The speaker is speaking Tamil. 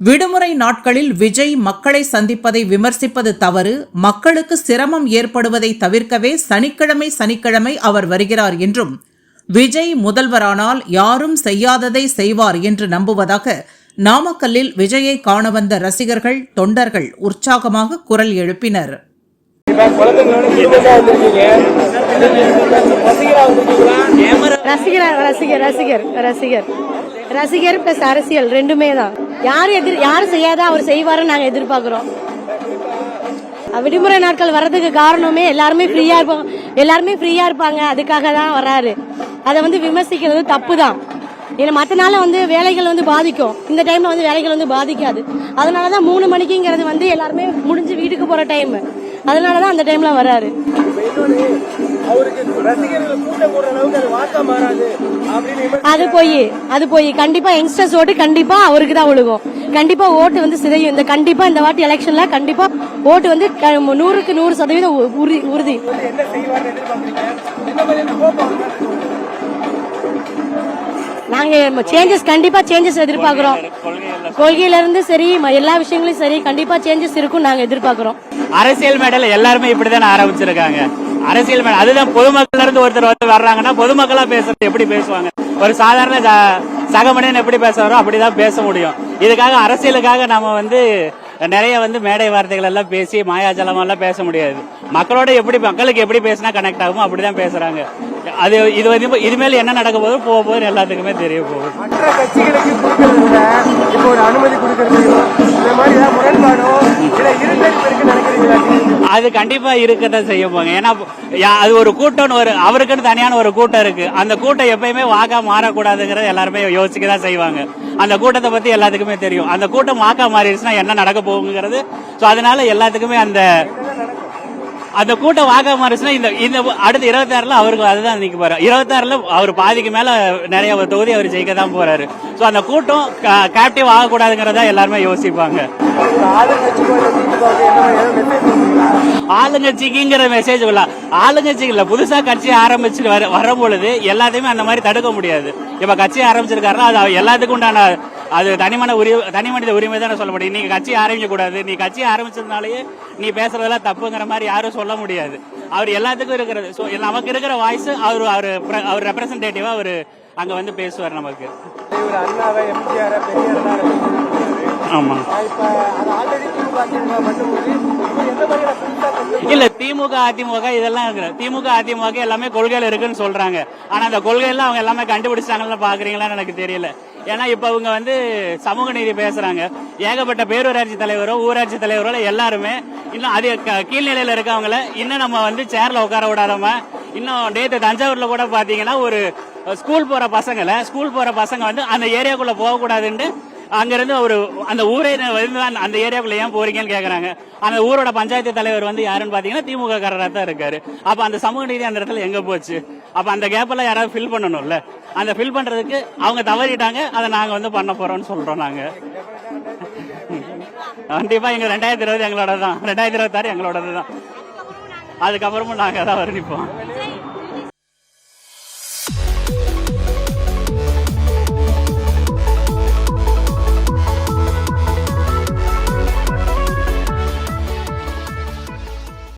விடுமுறை நாட்களில் விஜய் மக்களை சந்திப்பதை விமர்சிப்பது தவறு, மக்களுக்கு சிரமம் ஏற்படுவதை தவிர்க்கவே சனிக்கிழமை அவர் வருகிறார் என்றும், விஜய் முதல்வரானால் யாரும் செய்யாததை செய்வார் என்று நம்புவதாக நாமக்கல்லில் விஜயை காண வந்த ரசிகர்கள், தொண்டர்கள் உற்சாகமாக குரல் எழுப்பினர். ரசிகர் பிளஸ் அரசியல் ரெண்டுமே தான். யாரு செய்யாத அவர் செய்வாரு நாங்க எதிர்பார்க்கிறோம். விடுமுறை நாட்கள் வர்றதுக்கு காரணமே எல்லாருமே ஃப்ரீயா இருப்பாங்க, அதுக்காக தான் வர்றாரு. அதை விமர்சிக்கிறது தப்பு தான். ஏன்னா மற்ற நாள் வேலைகள் பாதிக்கும், இந்த டைம்ல வேலைகள் பாதிக்காது. அதனாலதான் 3 மணிக்குங்கிறது எல்லாருமே முடிஞ்சு வீட்டுக்கு போற டைம், அதனாலதான் அந்த டைம்ல வர்றாரு. அது போய் கண்டிப்பா யங்ஸ்டர்ஸ் ஓட்டு கண்டிப்பா அவருக்கு தான் ஒழுகும். கண்டிப்பா ஓட்டு சிதையும். கண்டிப்பா இந்த வாட்டி எலெக்ஷன்ல கண்டிப்பா ஓட்டு 100க்கு 100% உறுதி. நாங்க கண்டிப்பா சேஞ்சஸ் எதிர்பார்க்கிறோம். கொள்கையில இருந்து சரி, எல்லா விஷயங்களும் சரி, கண்டிப்பா சேஞ்சஸ் இருக்கும் நாங்க எதிர்பார்க்கிறோம். அரசியல் மேடையில எல்லாருமே இப்படிதான் ஆரம்பிச்சிருக்காங்க. அரசியல் மேடை அதுதான். பொதுமக்கள் இருந்து ஒருத்தர் வர்றாங்கன்னா பொதுமக்களா பேசுறது எப்படி பேசுவாங்க? ஒரு சாதாரண சக மனிதன் எப்படி பேசுறாரோ அப்படிதான் பேச முடியும். இதுக்காக அரசியலுக்காக நாம நிறைய மேடை வார்த்தைகள் எல்லாம் பேசி மாயாஜலம் எல்லாம் பேச முடியாது. மக்களுக்கு எப்படி பேசினா கனெக்ட் ஆகுமோ அப்படிதான் பேசுறாங்க. அது இதுமேல என்ன நடக்க போகுது எல்லாத்துக்குமே தெரிய போகுது. மற்ற கட்சிகளுக்கு அனுமதி அது கண்டிப்பா இருக்கதான் செய்ய போங்க. ஏன்னா அது ஒரு கூட்டம், அவருக்குன்னு தனியான ஒரு கூட்டம் இருக்கு. அந்த கூட்டம் எப்பயுமே வாக்கா மாறக்கூடாதுங்கிறத எல்லாருமே யோசிக்கதான் செய்வாங்க. அந்த கூட்டத்தை பத்தி எல்லாத்துக்குமே தெரியும். அந்த கூட்டம் வாக்கா மாறிடுச்சுன்னா என்ன நடக்க போகுங்கிறது. அதனால எல்லாத்துக்குமே அந்த கூட்டம் வாக்கா மாறிச்சுன்னா இந்த அடுத்த 26ல அவருக்கு அதுதான் நிக்க போறாரு. 26ல அவர் பாதிக்கு மேல நிறைய தொகுதி அவர் ஜெயிக்க தான் போறாரு. அந்த கூட்டம் கேப்டிவ் ஆகக்கூடாதுங்கிறதா எல்லாருமே யோசிப்பாங்க. ஆளுங்கட்சிக்குங்கிற மெசேஜ் ஆளுங்கட்சிக்கு இல்ல, புதுசா கட்சி ஆரம்பிச்சு வரும்பொழுது எல்லாத்தையுமே அந்த மாதிரி தடுக்க முடியாது. இப்ப கட்சி ஆரம்பிச்சிருக்காருன்னா அது எல்லாத்துக்கும் உண்டான அது தனி மனித உரிமை தான் சொல்ல முடியும். நீங்க கட்சி ஆரம்பிக்க கூடாது, நீ கட்சி ஆரம்பிச்சதுனாலயே நீ பேசுறதெல்லாம் தப்புங்கிற மாதிரி யாரும் சொல்ல முடியாது. அவர் எல்லாத்துக்கும் இருக்கிறது. நமக்கு இருக்கிற வாய்ஸ் அவர் ரெப்ரசன்டேட்டிவா அவர் அங்க பேசுவார் நமக்கு. ஆமா இல்ல, திமுக அதிமுக இதெல்லாம் இருக்கு. திமுக அதிமுக எல்லாமே கொள்கையில இருக்குன்னு சொல்றாங்க. ஆனா அந்த கொள்கையெல்லாம் அவங்க எல்லாமே கண்டுபிடிச்சாங்கன்னு பாக்குறீங்களான்னு எனக்கு தெரியல. ஏன்னா இப்ப அவங்க சமூக நீதி பேசுறாங்க. ஏகப்பட்ட பேரூராட்சி தலைவரோ ஊராட்சி தலைவரோ எல்லாருமே இன்னும் அது கீழ்நிலையில இருக்கவங்கள இன்னும் நம்ம சேர்ல உட்கார விடாதவங்க. இன்னும் நேற்று தஞ்சாவூர்ல கூட பாத்தீங்கன்னா ஒரு ஸ்கூல் போற பசங்க அந்த ஏரியாக்குள்ள போக கூடாதுன்னு அங்கிருந்து அந்த ஊரே அந்த ஏரியாக்குள்ள ஏன் போறீங்கன்னு கேக்குறாங்க. அந்த ஊரோட பஞ்சாயத்து தலைவர் யாருன்னு பாத்தீங்கன்னா திமுக காரரா தான் இருக்காரு. அப்ப அந்த சமூக நீதி அந்த இடத்துல எங்க போச்சு? அப்ப அந்த கேப் எல்லாம் யாராவது ஃபில் பண்ணணும்ல. அந்த ஃபில் பண்றதுக்கு அவங்க தவறிட்டாங்க. அதை நாங்க பண்ண போறோம்னு சொல்றோம். நாங்க கண்டிப்பா எங்க 2020 எங்களோட தான், 2026 எங்களோடதுதான். அதுக்கப்புறமும் நாங்க தான் நிற்போம்.